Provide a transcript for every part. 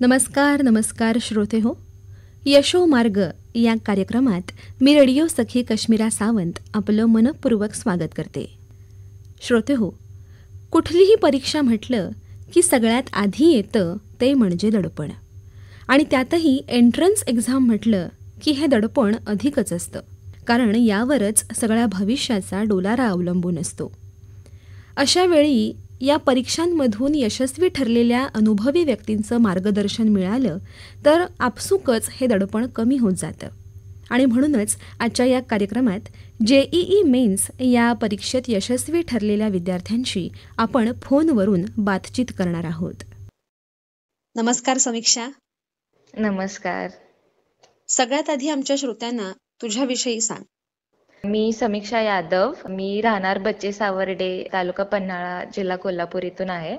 नमस्कार नमस्कार श्रोते हो. यशो मार्ग या कार्यक्रमात मी रेडिओ सखी कश्मीरा सावंत आपलं मनपूर्वक स्वागत करते. श्रोते हो, कुठलीही परीक्षा म्हटलं की सगळ्यात आधी येतं ते म्हणजे दडपण. आणि त्यातही एंट्रन्स एक्झाम म्हटलं की हे दडपण अधिकच असतं, कारण यावरच सगळ्या भविष्याचा डोलारा अवलंबून असतो. अशा वेळी या परीक्षांमधून यशस्वी ठरलेल्या अनुभवी व्यक्तींचं मार्गदर्शन मिळालं तर आपसुकच हे दडपण कमी होत जातं. आणि म्हणूनच आजच्या या कार्यक्रमात JEE मेन्स या परीक्षेत यशस्वी ठरलेल्या विद्यार्थ्यांशी आपण फोनवरून बातचीत करणार आहोत. नमस्कार समीक्षा. नमस्कार. सगळ्यात आधी आमच्या श्रोत्यांना तुझ्याविषयी सांग. मी समीक्षा यादव. मी राहणार बच्चे सावर्डे, तालुका पन्हाळा, जिल्हा कोल्हापूर इथून आहे.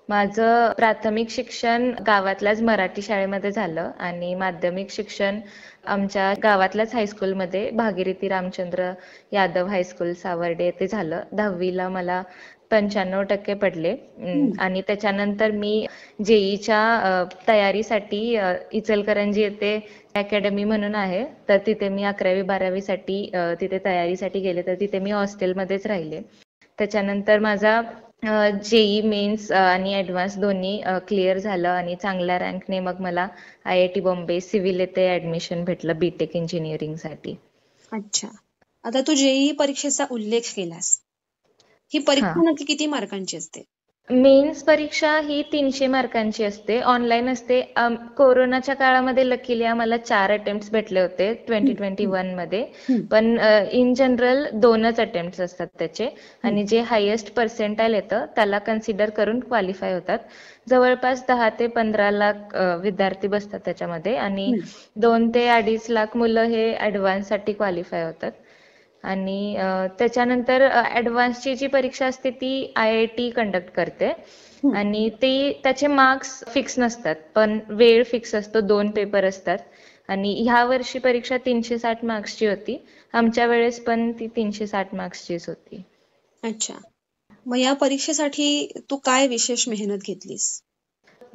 माझं प्राथमिक शिक्षण गावातल्याच मराठी शाळेमध्ये झालं आणि माध्यमिक शिक्षण आमच्या गावातल्याच हायस्कूलमध्ये भागीरथी रामचंद्र यादव हायस्कूल सावर्डे येथे झालं. 10वीला मला 95% पडले आणि त्याच्यानंतर मी JEEच्या तयारीसाठी इचलकरंजी येथे अकॅडमी म्हणून आहे, तर तिथे मी 11वी-12वीसाठी तिथे तयारीसाठी गेले, तर तिथे मी हॉस्टेलमध्येच राहिले. त्याच्यानंतर माझा JEE मेन्स आणि ॲडव्हान्स दोन्ही क्लिअर झालं आणि चांगल्या रँकने मग मला IIT बॉम्बे सिव्हिल येथे ॲडमिशन भेटलं BTech इंजिनिअरिंगसाठी. अच्छा, आता तू JEE परीक्षेचा उल्लेख केलास. ही परीक्षा नक्की किती मार्कांची असते? मेन्स परीक्षा ही 300 मार्कांची असते, ऑनलाईन असते. कोरोनाच्या काळामध्ये लकीली आम्हाला 4 अटेम्प्ट भेटले होते 2021 मध्ये, पण इन जनरल 2च अटेम्प्ट असतात त्याचे आणि जे हायेस्ट पर्सेंटाईल येतं त्याला कन्सिडर करून क्वालिफाय होतात. जवळपास 10 ते 15 लाख विद्यार्थी बसतात त्याच्यामध्ये आणि 2 ते 2.5 लाख मुलं हे ॲडव्हान्ससाठी क्वालिफाय होतात. आणि त्याच्यानंतर ॲडव्हान्सची जी परीक्षा असते ती IIT कंडक्ट करते आणि त्याचे मार्क्स फिक्स नसतात, पण वेळ फिक्स असतो. 2 पेपर असतात आणि ह्या वर्षी परीक्षा 360 मार्क्सची होती. आमच्या वेळेस पण ती 360 मार्क्सचीच होती. अच्छा, मग या परीक्षेसाठी तू काय विशेष मेहनत घेतलीस?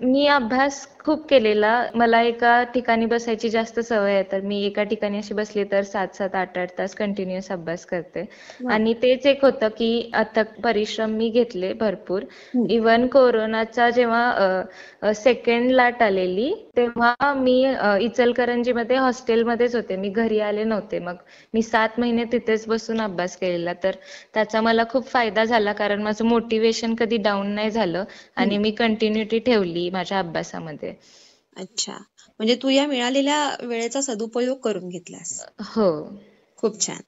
मी अभ्यास खूप केलेला. मला एका ठिकाणी बसायची जास्त सवय आहे, तर मी एका ठिकाणी अशी बसली तर 7-7, 8-8 तास कंटिन्युअस अभ्यास करते. आणि तेच एक होतं की अथक परिश्रम मी घेतले भरपूर. इव्हन कोरोनाचा जेव्हा सेकंड लाट आलेली तेव्हा मी इचलकरंजीमध्ये हॉस्टेलमध्येच होते, मी घरी आले नव्हते. मग मी 7 महिने तिथेच बसून अभ्यास केलेला, तर त्याचा मला खूप फायदा झाला, कारण माझं मोटिवेशन कधी डाऊन नाही झालं आणि मी कंटिन्युटी ठेवली माझ्या अभ्यासामध्ये. अच्छा, म्हणजे तू या मिळालेल्या वेळेचा सदुपयोग करून घेतलास. हो, खूप छान.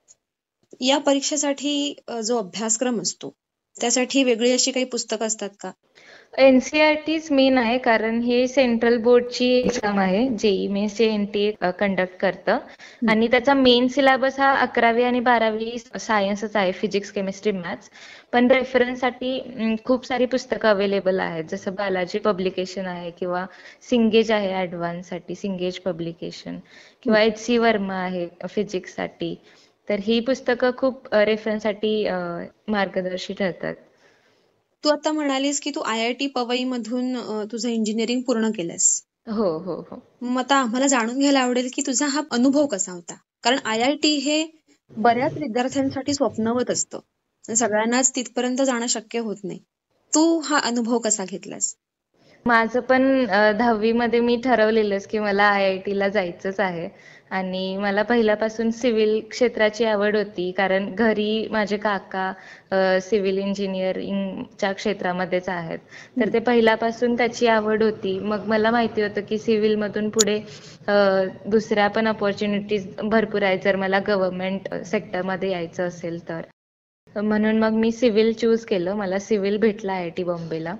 या परीक्षेसाठी जो अभ्यासक्रम असतो त्यासाठी वेगळी अशी काही पुस्तकं असतात का? NCERTच मेन आहे, कारण हे सेंट्रल बोर्डची एक्झाम आहे. JEE मेन्स NTA कंडक्ट करतं आणि त्याचा मेन सिलेबस हा 11वी आणि 12वी सायन्सच आहे, फिजिक्स, केमिस्ट्री, मॅथ्स. पण रेफरन्ससाठी खूप सारी पुस्तकं अवेलेबल आहेत, जसं बालाजी पब्लिकेशन आहे किंवा सिंगेज आहे ॲडव्हान्ससाठी, सिंगेज पब्लिकेशन, किंवा HC वर्मा आहे फिजिक्ससाठी. तर ही पुस्तकं खूप रेफरन्ससाठी मार्गदर्शी ठरतात. तू आता म्हणालीस की तू IIT पवई मधून तुझं इंजिनिअरिंग पूर्ण केलंस. हो हो हो. मग आता आम्हाला जाणून घ्यायला आवडेल की तुझा हा अनुभव कसा होता, कारण IIT हे बऱ्याच विद्यार्थ्यांसाठी स्वप्नवत असतं, सगळ्यांनाच तिथपर्यंत जाणं शक्य होत नाही. तू हा अनुभव कसा घेतलास? माझं पण 10वी मध्ये मी ठरवलेलंच की मला IITला जायचंच आहे आणि मला पहिल्यापासून सिव्हिल क्षेत्राची आवड होती, कारण घरी माझे काका सिव्हिल इंजिनिअरिंगच्या क्षेत्रामध्येच आहेत, तर ते पहिल्यापासून त्याची आवड होती. मग मला माहिती होतं की सिव्हिलमधून पुढे दुसऱ्या पण अपॉर्च्युनिटीज भरपूर आहेत जर मला गव्हर्नमेंट सेक्टरमध्ये यायचं असेल तर. म्हणून मग मी सिव्हिल चूज केलं. मला सिव्हिल भेटला IIT बॉम्बेला.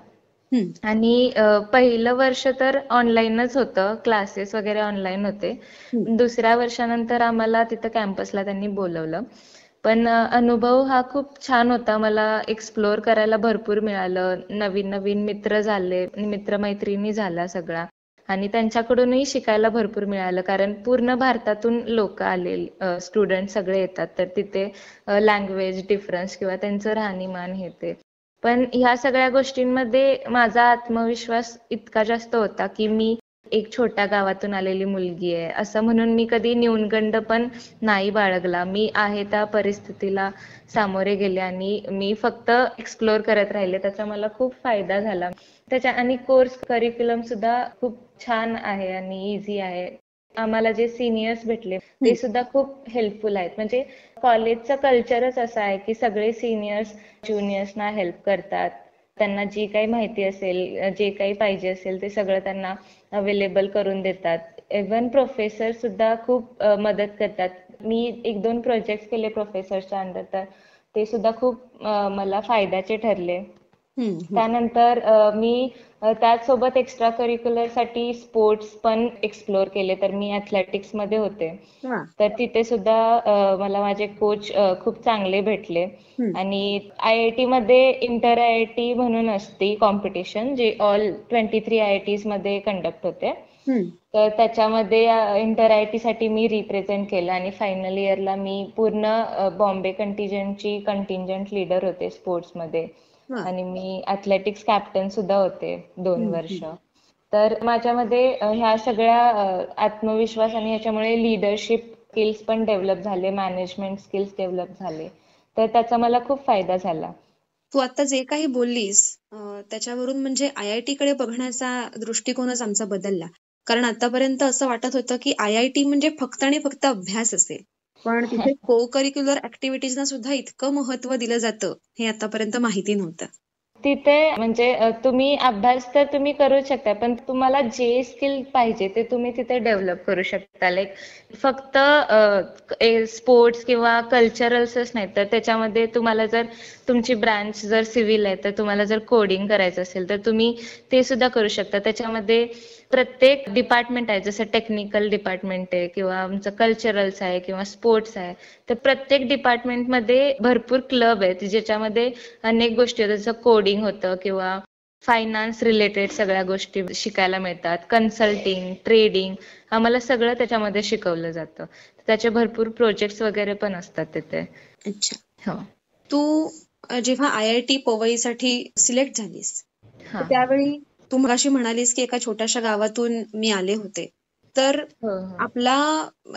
आणि पहिलं वर्ष तर ऑनलाईनच होतं, क्लासेस वगैरे ऑनलाईन होते. दुसऱ्या वर्षानंतर आम्हाला तिथं कॅम्पसला त्यांनी बोलवलं. पण अनुभव हा खूप छान होता. मला एक्सप्लोअर करायला भरपूर मिळालं, नवीन नवीन मित्र झाले, मित्रमैत्रिणी झाल्या सगळ्या, आणि त्यांच्याकडूनही शिकायला भरपूर मिळालं, कारण पूर्ण भारतातून लोक आलेले स्टुडंट सगळे येतात, तर तिथे लँग्वेज डिफरन्स किंवा त्यांचं राहणीमान हे ते. पण ह्या सगळ्या गोष्टींमध्ये माझा आत्मविश्वास इतका जास्त होता की मी एक छोट्या गावातून आलेली मुलगी आहे असं म्हणून मी कधी न्यूनगंड पण नाही बाळगला. मी आहे त्या परिस्थितीला सामोरे गेले आणि मी फक्त एक्सप्लोर करत राहिले. त्याचा मला खूप फायदा झाला. आणि कोर्स करिक्युलम सुद्धा खूप छान आहे आणि इझी आहे. आम्हाला जे सिनियर्स भेटले ते सुद्धा खूप हेल्पफुल आहेत. म्हणजे कॉलेजचं कल्चरच असं आहे की सगळे सिनियर्स ज्युनियर्सना हेल्प करतात. त्यांना जी काही माहिती असेल, जे काही पाहिजे असेल ते सगळं त्यांना अवेलेबल करून देतात. इव्हन प्रोफेसर सुद्धा खूप मदत करतात. मी 1-2 प्रोजेक्ट केले प्रोफेसरच्या अंडर, तर ते सुद्धा खूप मला फायद्याचे ठरले. त्यानंतर मी त्याचसोबत एक्स्ट्रा करिक्युलर साठी स्पोर्ट्स पण एक्सप्लोर केले. तर मी ऍथलेटिक्स मध्ये होते. तर तिथे सुद्धा मला माझे कोच खूप चांगले भेटले. आणि IIT मध्ये इंटर IIT म्हणून असते कॉम्पिटिशन, जे ऑल 23 IITs मध्ये कंडक्ट होते. तर त्याच्यामध्ये इंटर IIT साठी मी रिप्रेझेंट केलं आणि फायनल इयरला मी पूर्ण बॉम्बे कंटिंजंट लीडर होते स्पोर्ट्स मध्ये. आणि मी ऍथलेटिक्स कॅप्टन सुद्धा होते 2 वर्ष. तर माझ्यामध्ये ह्या सगळ्या आत्मविश्वास आणि ह्याच्यामुळे लिडरशिप स्किल्स पण डेव्हलप झाले, मॅनेजमेंट स्किल्स डेव्हलप झाले. तर त्याचा मला खूप फायदा झाला. तू आता जे काही बोललीस त्याच्यावरून म्हणजे IIT कडे बघण्याचा दृष्टिकोनच आमचा बदलला. कारण आतापर्यंत असं वाटत होतं की IIT म्हणजे फक्त आणि फक्त अभ्यास असेल, पण तिथे को करिक्युलर ऍक्टिव्हिटीजना सुद्धा इतकं महत्व दिलं जातं हे आतापर्यंत माहिती नव्हतं. तिथे म्हणजे तुम्ही अभ्यास तर तुम्ही करू शकता, पण तुम्हाला जे स्किल पाहिजे ते तुम्ही तिथे डेव्हलप करू शकता. लाईक फक्त स्पोर्ट्स किंवा कल्चरल्सच नाही, तर त्याच्यामध्ये तुम्हाला जर तुमची ब्रांच जर सिव्हिल आहे तर तुम्हाला जर कोडिंग करायचं असेल तर तुम्ही ते सुद्धा करू शकता. त्याच्यामध्ये प्रत्येक डिपार्टमेंट आहे, जसं टेक्निकल डिपार्टमेंट आहे किंवा आमचं कल्चरल्स आहे किंवा स्पोर्ट्स आहे. तर प्रत्येक डिपार्टमेंटमध्ये भरपूर क्लब आहेत ज्याच्यामध्ये अनेक गोष्टी होतात. जसं कोडिंग होतं किंवा फायनान्स रिलेटेड सगळ्या गोष्टी शिकायला मिळतात. कन्सल्टिंग, ट्रेडिंग, आम्हाला सगळं त्याच्यामध्ये शिकवलं जातं. त्याचे भरपूर प्रोजेक्ट्स वगैरे पण असतात तिथे. अच्छा. तू जेव्हा IIT पवईसाठी सिलेक्ट झालीस त्यावेळी तू मगाशी म्हणालीस की एका छोट्याशा गावातून मी आले होते, तर आपला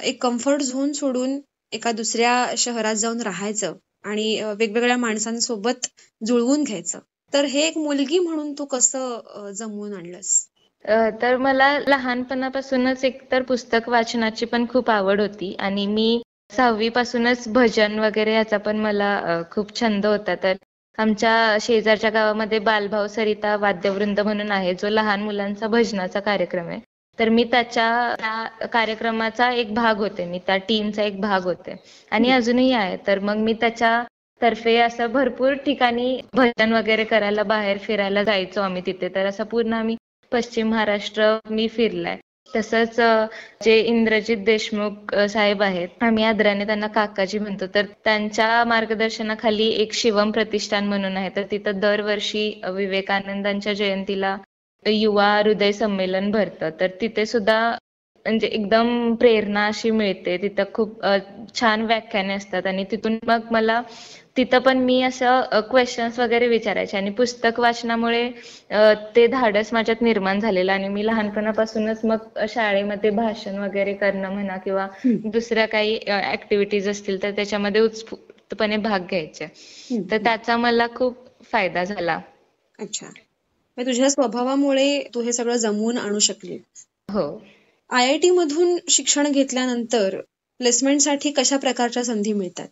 एक कम्फर्ट झोन सोडून एका दुसऱ्या शहरात जाऊन राहायचं आणि वेगवेगळ्या माणसांसोबत जुळवून घ्यायचं, तर हे एक मुलगी म्हणून तू कसं जमवून आणलंस? तर मला लहानपणापासूनच एकतर पुस्तक वाचनाची पण खूप आवड होती आणि मी 6वी पासूनच भजन वगैरे याचा पण मला खूप छंद होता. तर आमच्या शेजारच्या गावामध्ये बालभाऊ सरिता वाद्यवृंद म्हणून आहे, जो लहान मुलांचा भजनाचा कार्यक्रम आहे. तर मी त्या कार्यक्रमाचा एक भाग होते, मी त्या टीमचा एक भाग होते आणि अजूनही आहे. तर मग मी त्याच्या तर्फे असं भरपूर ठिकाणी भजन वगैरे करायला बाहेर फिरायला जायचो आम्ही तिथे. तर असं पूर्ण आम्ही पश्चिम महाराष्ट्र मी फिरलाय. तसंच जे इंद्रजित देशमुख साहेब आहेत, आम्ही आदराने त्यांना काकाजी म्हणतो, तर त्यांच्या मार्गदर्शनाखाली एक शिवम प्रतिष्ठान म्हणून आहे. तर तिथं दरवर्षी विवेकानंदांच्या जयंतीला युवा हृदय संमेलन भरतं. तर तिथे सुद्धा म्हणजे एकदम प्रेरणा अशी मिळते. तिथं खूप छान व्याख्याने असतात आणि तिथून मग मला तिथं पण मी असं क्वेश्चन्स वगैरे विचारायचे आणि पुस्तक वाचनामुळे ते धाडस माझ्यात निर्माण झालेलं. आणि मी लहानपणापासूनच मग शाळेमध्ये भाषण वगैरे करणं म्हणा किंवा दुसऱ्या काही ऍक्टिव्हिटीज असतील तर त्याच्यामध्ये उत्स्फूर्तपणे भाग घ्यायचे. तर त्याचा मला खूप फायदा झाला. अच्छा. तुझ्या स्वभावामुळे तू हे सगळं जमवून आणू शकली. हो. IIT मधून शिक्षण घेतल्यानंतर प्लेसमेंटसाठी कशा प्रकारच्या संधी मिळतात?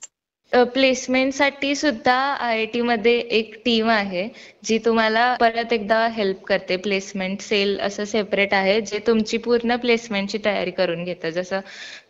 प्लेसमेंटसाठी सुद्धा IIT मध्ये एक टीम आहे जी तुम्हाला परत एकदा हेल्प करते. प्लेसमेंट सेल असं सेपरेट आहे जे तुमची पूर्ण प्लेसमेंटची तयारी करून घेतं. जसं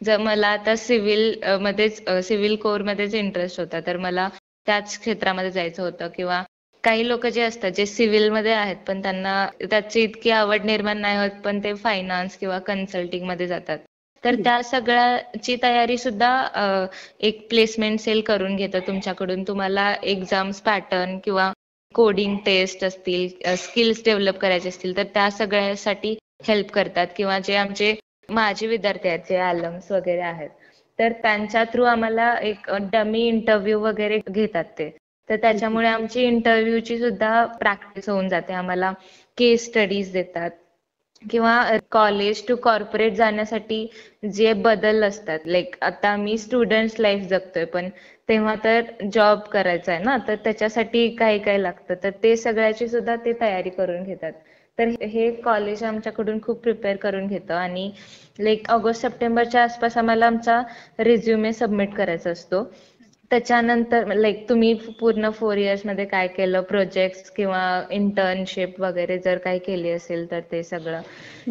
जर मला आता सिव्हिल कोरमध्येच इंटरेस्ट होता, तर मला त्याच क्षेत्रामध्ये जायचं होतं. किंवा काही लोक जे असतात जे सिव्हिलमध्ये आहेत पण त्यांना त्याची इतकी आवड निर्माण नाही होत, पण ते फायनान्स किंवा कन्सल्टिंग मध्ये जातात. तर त्या सगळ्याची तयारी सुद्धा एक प्लेसमेंट सेल करून घेतं तुमच्याकडून. तुम्हाला एक्झाम्स पॅटर्न किंवा कोडिंग टेस्ट असतील, स्किल्स डेव्हलप करायचे असतील तर त्या सगळ्यासाठी हेल्प करतात. किंवा जे माझे विद्यार्थी आहेत जे ॲलम्स वगैरे आहेत, तर त्यांच्या थ्रू आम्हाला एक डमी इंटरव्ह्यू वगैरे घेतात ते. तर त्याच्यामुळे आमची इंटरव्ह्यूची सुद्धा प्रॅक्टिस होऊन जाते. आम्हाला केस स्टडीज देतात किंवा कॉलेज टू कॉर्पोरेट जाण्यासाठी जे बदल असतात, लाईक आता मी स्टुडंट लाईफ जगतोय पण तेव्हा तर जॉब करायचा आहे ना, तर त्याच्यासाठी काय काय लागतं, तर ते सगळ्याची सुद्धा ते तयारी करून घेतात. तर हे कॉलेज आमच्याकडून खूप प्रिपेअर करून घेतं आणि लाईक ऑगस्ट सप्टेंबरच्या आसपास आम्हाला आमचा रिझ्युमे सबमिट करायचा असतो. त्याच्यानंतर लाईक तुम्ही पूर्ण 4 इयर्स मध्ये काय केलं, प्रोजेक्ट किंवा इंटर्नशिप वगैरे जर काही केली असेल तर ते सगळं,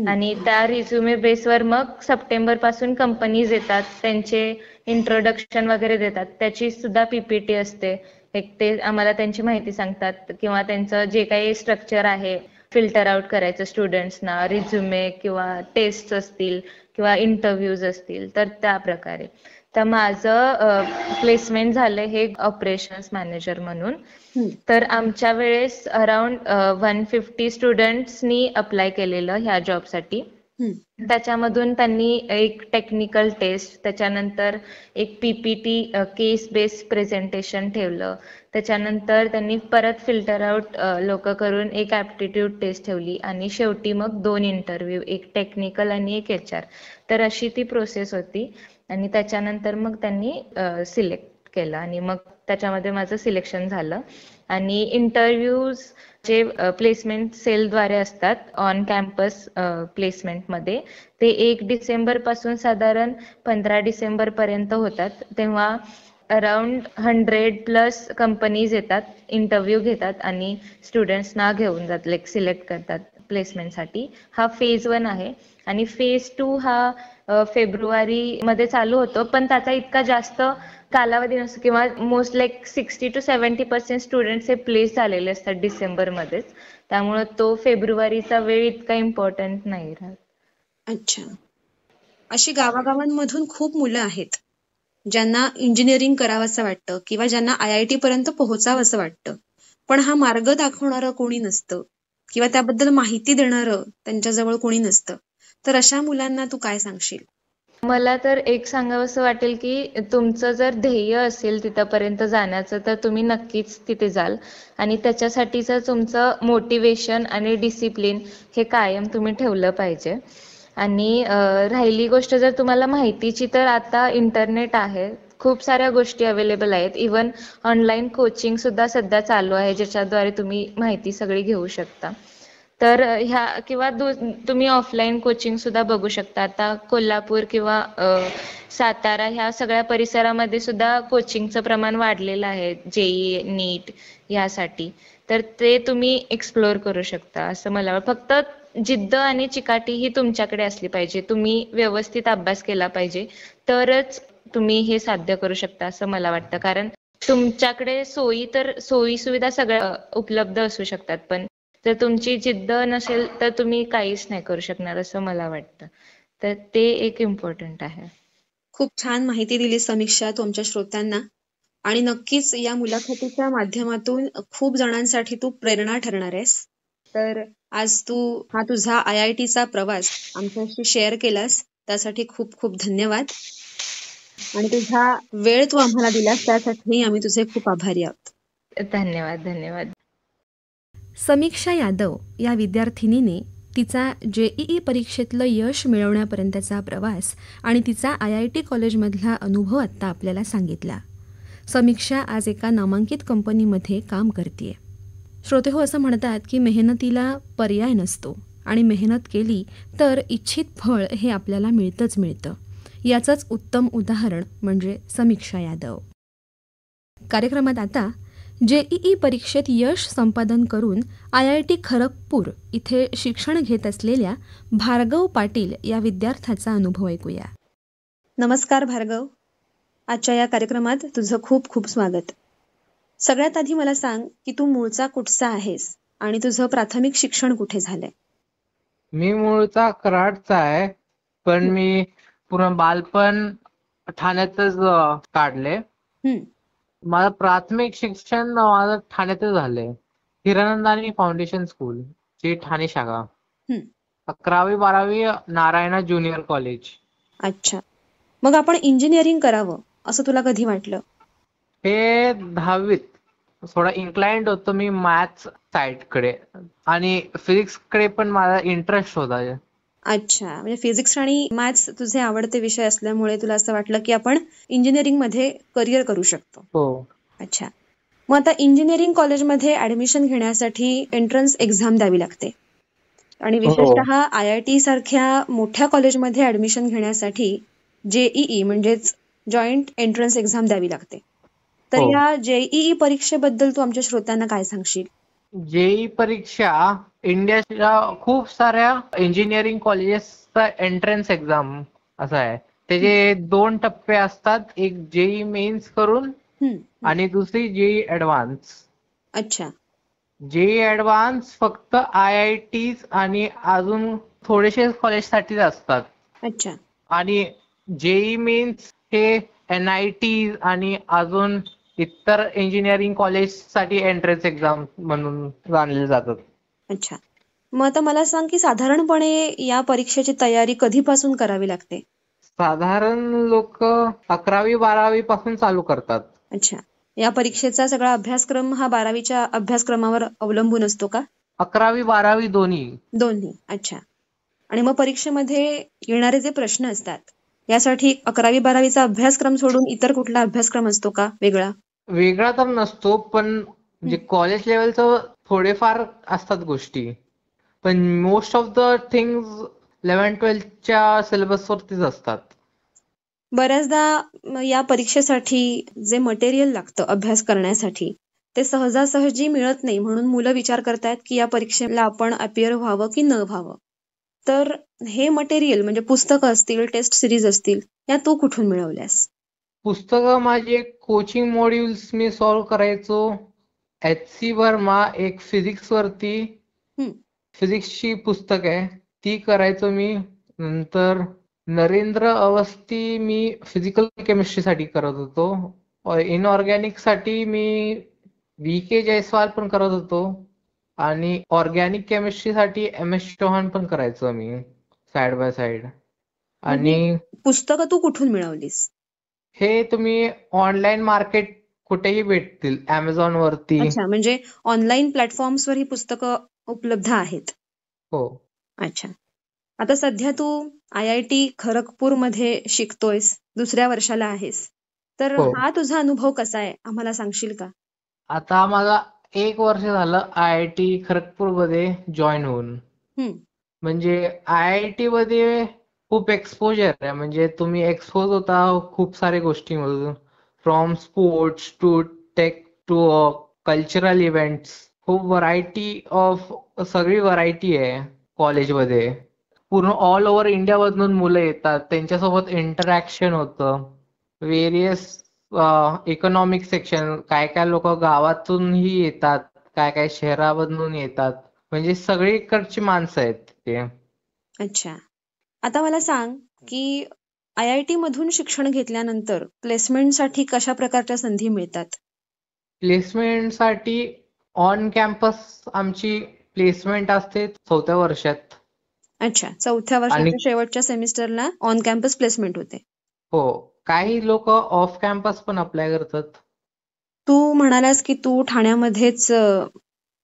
आणि त्या रिझ्युमे बेसवर मग सप्टेंबर पासून कंपनीज येतात, त्यांचे इंट्रोडक्शन वगैरे देतात, त्याची सुद्धा पीपीटी असते. एक ते आम्हाला त्यांची माहिती सांगतात किंवा त्यांचं जे काही स्ट्रक्चर आहे फिल्टर आउट करायचं स्टुडंट्सना, रिझ्युमे किंवा टेस्ट असतील किंवा इंटरव्ह्यूज असतील, तर त्या प्रकारे. तर माझं प्लेसमेंट झालंय हे ऑपरेशन्स मॅनेजर म्हणून. तर आमच्या वेळेस अराउंड 150 स्टुडंट्सनी अप्लाय केलेलं ह्या जॉबसाठी. त्याच्यामधून त्यांनी एक टेक्निकल टेस्ट, त्याच्यानंतर एक पीपीटी केस बेस्ड प्रेझेंटेशन ठेवलं, त्याच्यानंतर त्यांनी परत फिल्टर आउट लोक करून एक ऍप्टिट्यूड टेस्ट ठेवली आणि शेवटी मग 2 इंटरव्ह्यू, एक टेक्निकल आणि एक HR. तर अशी ती प्रोसेस होती आणि त्याच्यानंतर मग त्यांनी सिलेक्ट केलं आणि मग त्याच्यामध्ये माझं सिलेक्शन झालं. आणि इंटरव्ह्यूज जे प्लेसमेंट सेलद्वारे असतात ऑन कॅम्पस प्लेसमेंटमध्ये, ते 1 डिसेंबर पासून साधारण 15 डिसेंबर पर्यंत होतात. तेव्हा अराउंड 100+ कंपनीज येतात, इंटरव्ह्यू घेतात आणि स्टुडंट्सना घेऊन जातात, लाईक सिलेक्ट करतात प्लेसमेंटसाठी. हा फेज 1 आहे. आणि फेज 2 हा फेब्रुवारी मध्ये चालू होतो, पण त्याचा इतका जास्त कालावधी नसतो किंवा मोस्ट लाईक 60 to 70% स्टुडंट्स हे प्लेस झालेले असतात डिसेंबरमध्येच, त्यामुळे तो फेब्रुवारीचा वेळ इतका इम्पॉर्टंट नाही राहत. अच्छा. अशी गावागावांमधून खूप मुलं आहेत ज्यांना इंजिनिअरिंग करावंसं वाटतं किंवा ज्यांना IIT पर्यंत पोहोचावंसं वाटतं, पण हा मार्ग दाखवणारं कोणी नसतं किंवा त्याबद्दल माहिती देणारं त्यांच्याजवळ कोणी नसतं. तर अशा मुलांना तू काय सांगशील? मला तर एक सांगावंसं वाटेल की तुमचं जर ध्येय असेल तिथपर्यंत जाण्याचं, तर तुम्ही नक्कीच तिथे जाल आणि त्याच्यासाठीचं तुमचं मोटिवेशन आणि डिसिप्लिन हे कायम तुम्ही ठेवलं पाहिजे. आणि राहिली गोष्ट जर तुम्हाला माहितीची, तर आता इंटरनेट आहे, खूप साऱ्या गोष्टी अवेलेबल आहेत. इवन ऑनलाईन कोचिंग सुद्धा सध्या चालू आहे, ज्याच्याद्वारे तुम्ही माहिती सगळी घेऊ शकता. तर ह्या किंवा तुम्ही ऑफलाईन कोचिंग सुद्धा बघू शकता. आता कोल्हापूर किंवा सातारा ह्या सगळ्या परिसरामध्ये सुद्धा कोचिंगचं प्रमाण वाढलेलं आहे JEE नीट यासाठी. तर ते तुम्ही एक्सप्लोअर करू शकता असं मला फक्त जिद्द आणि चिकाटी ही तुमच्याकडे असली पाहिजे. तुम्ही व्यवस्थित अभ्यास केला पाहिजे, तरच तुम्ही हे साध्य करू शकता असं मला वाटतं. कारण तुमच्याकडे सोयी सुविधा सगळ्या उपलब्ध असू शकतात, पण जर तुमची जिद्द नसेल तर तुम्ही काहीच नाही करू शकणार असं मला वाटतं. तर ते एक इम्पॉर्टंट आहे. खूप छान माहिती दिली समीक्षा तुमच्या श्रोत्यांना, आणि नक्कीच या मुलाखतीच्या माध्यमातून खूप जणांसाठी तू प्रेरणा ठरणार आहेस. तर आज तू हा तुझा IITचा प्रवास आमच्याशी शेअर केलास, त्यासाठी खूप खूप धन्यवाद. आणि तुझा वेळ तू आम्हाला दिलास त्यासाठी आम्ही तुझे खूप आभारी आहोत. धन्यवाद. धन्यवाद. समीक्षा यादव या विद्यार्थिनीने तिचा JEE परीक्षेतलं यश मिळवण्यापर्यंतचा प्रवास आणि तिचा IIT कॉलेजमधला अनुभव आत्ता आपल्याला सांगितला. समीक्षा आज एका नामांकित कंपनीमध्ये काम करते. श्रोतेहो, असं म्हणतात की मेहनतीला पर्याय नसतो आणि मेहनत केली तर इच्छित फळ हे आपल्याला मिळतं. याचंच उत्तम उदाहरण म्हणजे समीक्षा यादव. कार्यक्रमात आता JEE परीक्षेत यश संपादन करून IIT खरगपूर इथे शिक्षण घेत असलेल्या भार्गव पाटील या विद्यार्थ्याचा अनुभव ऐकूया. नमस्कार भार्गव, आजच्या या कार्यक्रमात तुझं खूप खूप स्वागत. सगळ्यात आधी मला सांग की तू मूळचा कुठचा आहेस आणि तुझं प्राथमिक शिक्षण कुठे झालंय? मी मूळचा कराडचा आहे, पण मी पूर्ण बालपण ठाण्यातच काढले. माझं प्राथमिक शिक्षण माझं ठाण्यातच झालंय, हिरानंदानी फाउंडेशन स्कूल, जी ठाणे शाखा. 11वी 12वी नारायणा ज्युनियर कॉलेज. अच्छा, मग आपण इंजिनिअरिंग करावं असं तुला कधी वाटलं? हे 10वीत थोडा इन्क्लाइंड होतो मी मॅथ्स साईडकडे, आणि फिजिक्सकडे पण माझा इंटरेस्ट होता. अच्छा, म्हणजे फिजिक्स आणि मॅथ्स तुझे आवडते विषय असल्यामुळे तुला असं वाटलं की आपण इंजिनिअरिंग मध्ये करिअर करू शकतो. हो. अच्छा, मग आता इंजिनिअरिंग कॉलेजमध्ये ऍडमिशन घेण्यासाठी एंट्रन्स एक्झाम द्यावी लागते आणि विशेषतः IIT सारख्या मोठ्या कॉलेजमध्ये ऍडमिशन घेण्यासाठी JEE म्हणजेच जॉईंट एंट्रन्स एक्झाम द्यावी लागते. तर हो. या JEE परीक्षेबद्दल तू आमच्या श्रोत्यांना काय सांगशील? जेई परीक्षा इंडियाच्या खूप साऱ्या इंजिनिअरिंग कॉलेजेसचा एंट्रन्स एक्झाम असा आहे. त्याचे 2 टप्पे असतात, एक जेई मेन्स करून आणि दुसरी जेई ऍडव्हान्स. अच्छा, जेई ऍडव्हान्स फक्त IIT आणि अजून थोडेसे कॉलेजसाठीच असतात. अच्छा, आणि जेई मेन्स हे NIT आणि अजून इतर इंजिनिअरिंग कॉलेजसाठी एंट्रन्स एक्झाम म्हणून जाणले जातात. अच्छा. मग आता मला सांग की साधारणपणे या परीक्षेची तयारी कधीपासून करावी लागते? साधारण लोक 11वी-12वी पासून चालू करतात. अच्छा, या परीक्षेचा सगळा अभ्यासक्रम हा 12वीच्या अभ्यासक्रमावर अवलंबून असतो का? 11वी-12वी दोन्ही. दोन्ही. अच्छा. आणि मग परीक्षेमध्ये येणारे जे प्रश्न असतात यासाठी 11वी-12वीचा अभ्यासक्रम सोडून इतर कुठला अभ्यासक्रम असतो का वेगळा? वेगळा तर नसतो, पण म्हणजे कॉलेज लेवलचं थोडेफार असतात गोष्टी, पण मोस्ट ऑफ द थिंग्स 11-12च्या सिलेबस वरतीच असतात. बऱ्याचदा या परीक्षेसाठी जे मटेरियल लागतं अभ्यास करण्यासाठी ते सहजासहजी मिळत नाही, म्हणून मुलं विचार करतायत की या परीक्षेला आपण अपिअर व्हावं की न व्हावं. तर हे मटेरियल म्हणजे पुस्तकं असतील, टेस्ट सिरीज असतील, या तू कुठून मिळवल्यास? पुस्तकं माझे कोचिंग मॉड्यूल्स मी सॉल्व्ह करायचो. HC वर्मा एक फिजिक्स वरती फिजिक्सची पुस्तक आहे ती करायचो मी. नंतर नरेंद्र अवस्थी मी फिजिकल केमिस्ट्रीसाठी करत होतो. इनऑर्गॅनिक साठी मी VK जयस्वाल पण करत होतो, आणि ऑर्गॅनिक केमिस्ट्रीसाठी MS चौहान पण करायचो मी साइड बाय साइड. आणि पुस्तकं तू कुठून मिळवलीस? हे तुम्ही ऑनलाईन मार्केट कुठेही भेटतील, Amazon वरती. अच्छा, म्हणजे ऑनलाईन प्लॅटफॉर्म्सवर ही पुस्तकं उपलब्ध आहेत. हो. अच्छा. आता सध्या तू IIT खरगपूरमध्ये शिकतोयस, दुसऱ्या वर्षाला आहेस. तर हा तुझा अनुभव कसा आहे आम्हाला सांगशील का? आता मला 1 वर्ष झालं IIT खरगपूरमध्ये जॉईन होऊन. म्हणजे IIT मध्ये खूप एक्सपोजर आहे, म्हणजे तुम्ही एक्सपोज होता खूप साऱ्या गोष्टींमधून, from sports to tech to cultural events. खूप व्हरायटी ऑफ सगळी व्हरायटी आहे कॉलेजमध्ये. पूर्ण ऑल ओव्हर इंडियामधून मुलं येतात, त्यांच्यासोबत इंटरॅक्शन होतं. वेरियस इकॉनॉमिक सेक्शन, काय काय लोक गावातूनही येतात, काय काय शहरामधून येतात, म्हणजे सगळीकडची माणसं आहेत तिथे. अच्छा. आता मला सांग की IIT मधून शिक्षण घेतल्यानंतर प्लेसमेंटसाठी कशा प्रकारच्या संधी मिळतात? प्लेसमेंटसाठी ऑन कॅम्पस आमची प्लेसमेंट असते 4थ्या वर्षात. अच्छा, 4थ्या वर्षाच्या शेवटच्या सेमिस्टरला ऑन कॅम्पस प्लेसमेंट होते. हो, काही लोक ऑफ कॅम्पस पण अप्लाय करतात. तू म्हणालास की तू ठाण्यामध्येच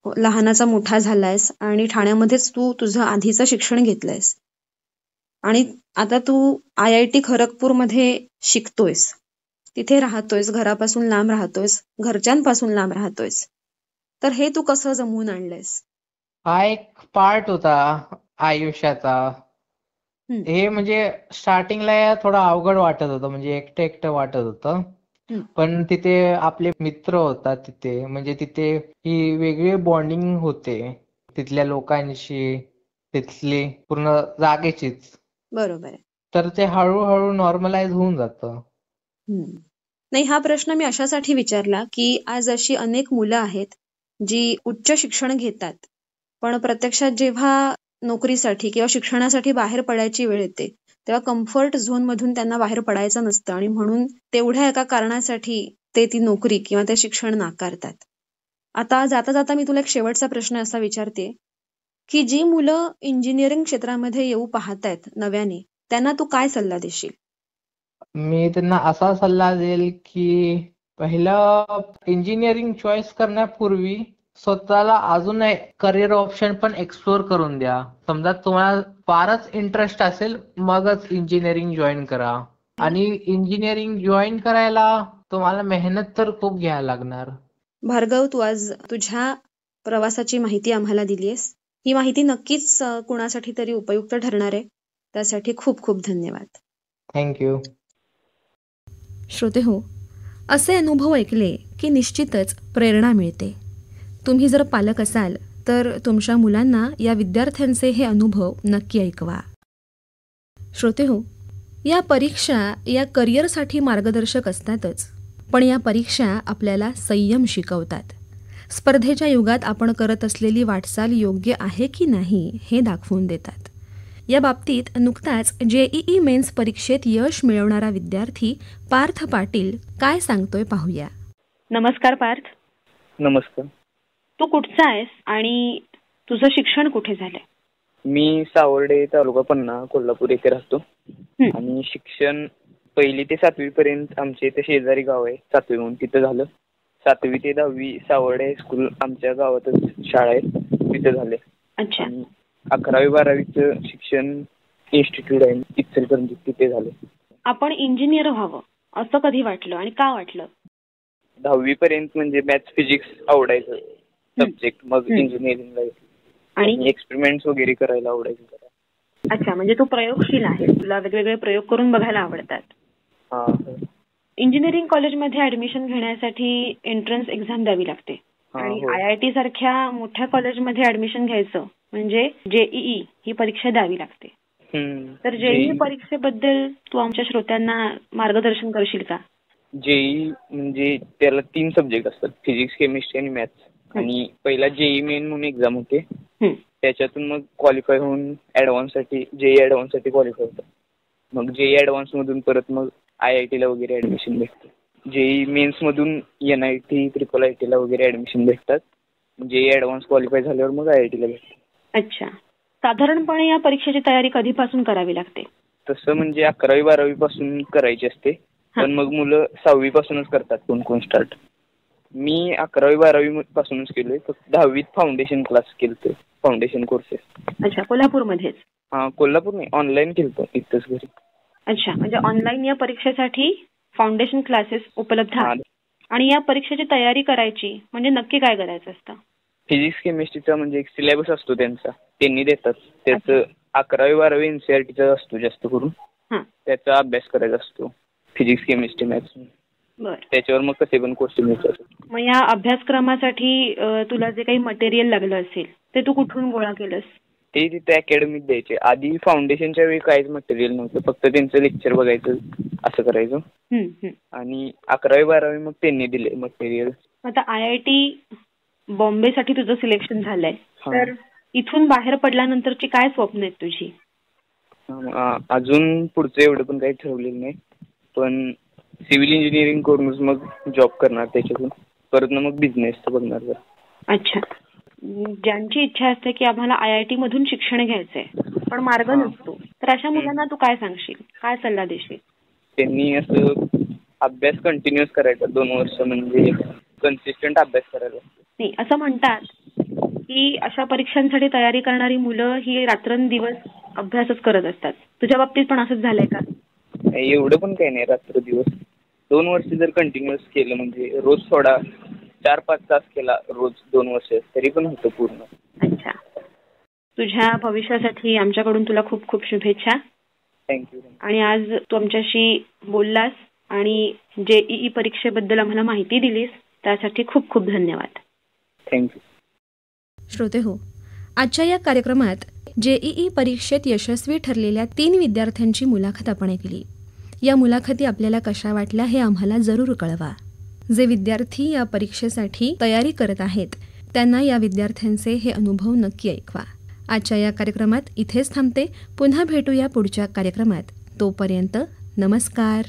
लहानाचा मोठा झालायस आणि ठाण्यामध्येच तू तुझं आधीचं शिक्षण घेतलंयस आणि आता तू IIT खरगपूरमध्ये शिकतोयस, तिथे राहतोयस, घरापासून लांब राहतोयस, घरच्यांपासून लांब राहतोयस. तर हे तू कसं जमवून आणलंयस? हा एक पार्ट होता आयुष्याचा. हे म्हणजे स्टार्टिंगला थोडं अवघड वाटत होतं, म्हणजे एकटं एकटं वाटत होतं, पण तिथे आपले मित्र होतात तिथे, म्हणजे तिथे ही वेगळी बॉन्डिंग होते तिथल्या लोकांशी, तिथली पूर्ण जागेचीच. बरोबर आहे. तर ते हळूहळू नॉर्मलाइज होऊन जातं. नाही, हा प्रश्न मी अशासाठी विचारला की आज अशी अनेक मुलं आहेत जी उच्च शिक्षण घेतात, पण प्रत्यक्षात जेव्हा नोकरीसाठी किंवा शिक्षणासाठी बाहेर पडायची वेळ येते तेव्हा कम्फर्ट झोन मधून त्यांना बाहेर पडायचं नसतं आणि म्हणून तेवढ्या एका कारणासाठी ते ती नोकरी किंवा ते शिक्षण नाकारतात. आता जाता जाता मी तुला एक शेवटचा प्रश्न असा विचारते की जी मुलं इंजिनिअरिंग क्षेत्रामध्ये येऊ पाहतायत नव्याने, त्यांना तू काय सल्ला देशील? मी त्यांना असा सल्ला देईल की पहिलं इंजिनिअरिंग चॉईस करण्यापूर्वी स्वतःला अजून करिअर ऑप्शन पण एक्सप्लोर करून द्या. समजा तुम्हाला फारच इंटरेस्ट असेल मगच इंजिनिअरिंग जॉईन करा. आणि इंजिनिअरिंग जॉईन करायला तुम्हाला मेहनत तर खूप घ्यायला लागणार. भार्गव, तू आज तुझ्या प्रवासाची माहिती आम्हाला दिलीस. ही माहिती नक्कीच कुणासाठी तरी उपयुक्त ठरणार आहे. त्यासाठी खूप खूप धन्यवाद. थँक्यू. श्रोते हो, असे अनुभव ऐकले की निश्चितच प्रेरणा मिळते. तुम्ही जर पालक असाल तर तुमच्या मुलांना या विद्यार्थ्यांचे हे अनुभव नक्की ऐकवा. श्रोते हो, या परीक्षा या करिअरसाठी मार्गदर्शक असतातच, पण या परीक्षा आपल्याला संयम शिकवतात. स्पर्धेच्या युगात आपण करत असलेली वाटचाल योग्य आहे की नाही हे दाखवून देतात. या बाबतीत नुकताच JEE मेन्स परीक्षेत यश मिळवणारा विद्यार्थी पार्थ पाटील काय सांगतोय पाहूया. नमस्कार पार्थ. नमस्कार. तू कुठचा आहेस आणि तुझं शिक्षण कुठे झालंय? मी सावर्डे, तालुका पन्ना, कोल्हापूर येथे राहतो. आणि शिक्षण 1ली ते 7वी पर्यंत आमच्या इथे शेजारी गाव आहे 7वी म्हणून, तिथं झालं. 7वी ते 10वी सावर्डे हायस्कूल आमच्या गावातच शाळा आहे तिथं झाले. अच्छा. 11वी 12वीचं शिक्षण इन्स्टिट्यूट आहे इचलकरंजी, तिथे झाले. आपण इंजिनियर व्हावं असं कधी वाटलं आणि का वाटलं? 10वी पर्यंत म्हणजे मॅथ्स फिजिक्स आवडायचं सब्जेक्ट, मग इंजिनिअरिंगला आणि एक्सपेरिमेंट्स वगैरे करायला आवडायचं. अच्छा, म्हणजे तू प्रयोगशील आहे, तुला वेगवेगळे प्रयोग करून बघायला आवडतात. इंजिनिअरिंग कॉलेजमध्ये ऍडमिशन घेण्यासाठी एंट्रन्स एक्झाम द्यावी लागते आणि IIT सारख्या मोठ्या कॉलेजमध्ये ऍडमिशन घ्यायचं म्हणजे JEE ही परीक्षा द्यावी लागते. तर JEE परीक्षेबद्दल तू आमच्या श्रोत्यांना मार्गदर्शन करशील का? JEE म्हणजे त्याला 3 सब्जेक्ट असतात, फिजिक्स, केमिस्ट्री आणि मॅथ्स. आणि पहिला JEE मेन म्हणून एक्झाम होते, त्याच्यातून मग क्वालिफाय होऊन ऍडव्हान्ससाठी JEE ऍडव्हान्ससाठी क्वालिफाय होतं. मग JEE ऍडव्हान्स मधून परत मग IIT ला वगैरे ऍडमिशन भेटतं. JEE मेन्स मधून NIT, IIIT ला वगैरे ऍडमिशन भेटतात. JEE ऍडव्हान्स क्वालिफाय झाल्यावर मग IIT ला भेटतं. अच्छा. साधारणपणे या परीक्षेची तयारी कधीपासून करावी लागते? तसं म्हणजे 11वी 12वी पासून करायची असते, पण मग मुलं 6वी पासूनच करतात कोण कोण स्टार्ट. मी 11वी 12वी पासूनच केलोय, फक्त 10वीत फाउंडेशन क्लास केलतो, फाउंडेशन कोर्सेस. अच्छा, कोल्हापूरमध्येच? कोल्हापूर नाही, ऑनलाईन केलतो इथंच घरी. अच्छा, म्हणजे ऑनलाईन या परीक्षेसाठी फाउंडेशन क्लासेस उपलब्ध आहेत. आणि या परीक्षेची तयारी करायची म्हणजे नक्की काय करायचं असतं? फिजिक्स केमिस्ट्रीचा म्हणजे एक सिलेबस असतो त्यांचा, त्यांनी देतात. त्याचं 11वी 12वी NCERTचा असतो जास्त करून, त्याचा अभ्यास करायचा असतो, फिजिक्स केमिस्ट्री मॅथ्स. त्याच्यावर मग कसे पण क्वेश्चन येतात. मग या अभ्यासक्रमासाठी तुला जे काही मटेरियल लागलं असेल ते तू कुठून गोळा केलंस? ते तिथे अकॅडमीत द्यायचे. आधी फाउंडेशनच्या वेळी काहीच मटेरियल नव्हतं, फक्त त्यांचं लेक्चर बघायचं असं करायचं. आणि 11वी 12वी मग त्यांनी दिले मटेरियल. आता IIT बॉम्बेसाठी तुझं सिलेक्शन झालंय, तर इथून बाहेर पडल्यानंतरची काय स्वप्न आहेत तुझी? अजून पुढचं एवढं पण काही ठरवलेलं नाही, पण सिव्हिल इंजिनिअरिंग करूनच मग जॉब करणार, त्याच्यातून परत मग बिझनेस बघणार. अच्छा. ज्यांची इच्छा असते की आम्हाला IIT मधून शिक्षण घ्यायचंय पण मार्ग नसतो, तर अशा मुलांना तू काय सांगशील, काय सल्ला देशील? त्यांनी असं अभ्यास कंटिन्युअस करायचा 2 वर्ष, म्हणजे कन्सिस्टंट अभ्यास करायला. नाही, असं म्हणतात की अशा परीक्षांसाठी तयारी करणारी मुलं ही रात्रंदिवस अभ्यासच करत असतात. तुझ्या बाबतीत पण असंच झालंय का? एवढं पण काही नाही, रात्र दिवस 2 वर्ष जर कंटिन्युअस केलं, म्हणजे रोज थोडा 4-5 तास केला रोज 2 वर्ष, तरी पण होतं पूर्ण. अच्छा. तुझ्या भविष्यासाठी आमच्याकडून तुला खूप खूप शुभेच्छा. थँक्यू. आणि आज तू आमच्याशी बोललास आणि JEE परीक्षेबद्दल आम्हाला माहिती दिलीस त्यासाठी खूप खूप धन्यवाद. थँक्यू. श्रोते हो, आजच्या या कार्यक्रमात JEE परीक्षेत यशस्वी ठरलेल्या 3 विद्यार्थ्यांची मुलाखत आपण ऐकली. या मुलाखती आपल्याला कशा वाटल्या हे आम्हाला जरूर कळवा. जे विद्यार्थी या परीक्षेसाठी तयारी करत आहेत त्यांना या विद्यार्थ्यांचे हे अनुभव नक्की ऐकवा. आजच्या या कार्यक्रमात इथेच थांबते. पुन्हा भेटूया पुढच्या कार्यक्रमात. तोपर्यंत नमस्कार.